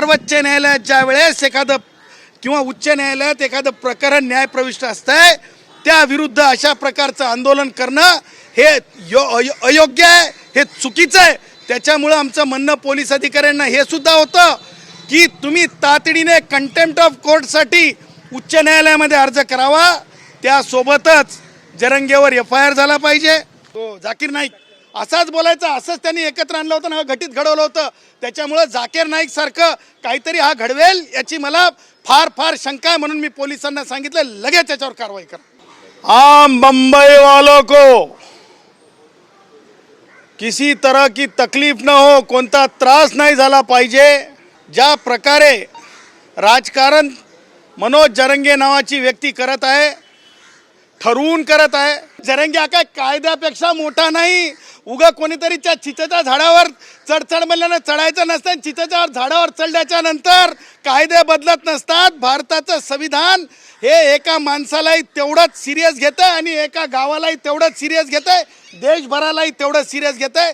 सर्वोच्च न्यायालयात ज्या वेळेस एखादं किंवा उच्च न्यायालयात एखादं प्रकरण न्यायप्रविष्ट असतंय त्याविरुद्ध अशा प्रकारचं आंदोलन करणं हे अयोग्य आहे, हे चुकीचं आहे. त्याच्यामुळं आमचं म्हणणं पोलीस अधिकाऱ्यांना हे सुद्धा होतं की तुम्ही तातडीने कंटेम्प्ट ऑफ कोर्टसाठी उच्च न्यायालयामध्ये अर्ज करावा. त्यासोबतच जरंगेवर FIR झाला पाहिजे. तो जाकीर नाईक असाच बोलायचा, असंच त्यांनी एकत्र आणलं होतं ना, घटित घडवलं होतं. त्याच्यामुळं जाकीर नाईक सारखं काहीतरी हा घडवेल याची मला फार फार शंका आहे. म्हणून मी पोलिसांना सांगितलं लगेच त्याच्यावर कारवाई करा. आम बंबई वालों को किसी तरह की तकलीफ न हो, कोणता त्रास नाही झाला पाहिजे. ज्या प्रकारे राजकारण मनोज जरंगे नावाची व्यक्ती करत आहे, ठरवून करत आहे. जरंगे हा काय कायद्यापेक्षा मोठा नाही. उगा कोणीतरी त्या चिचेच्या झाडावर चढचढ म्हणल्यानं चढायचं नसतं. चिचेच्या झाडावर चढल्याच्या नंतर कायदे बदलत नसतात. भारताचं संविधान हे एका माणसालाही तेवढंच सिरियस घेतं आणि एका गावालाही तेवढंच सिरियस घेतं, देशभरालाही तेवढंच सिरियस घेतं.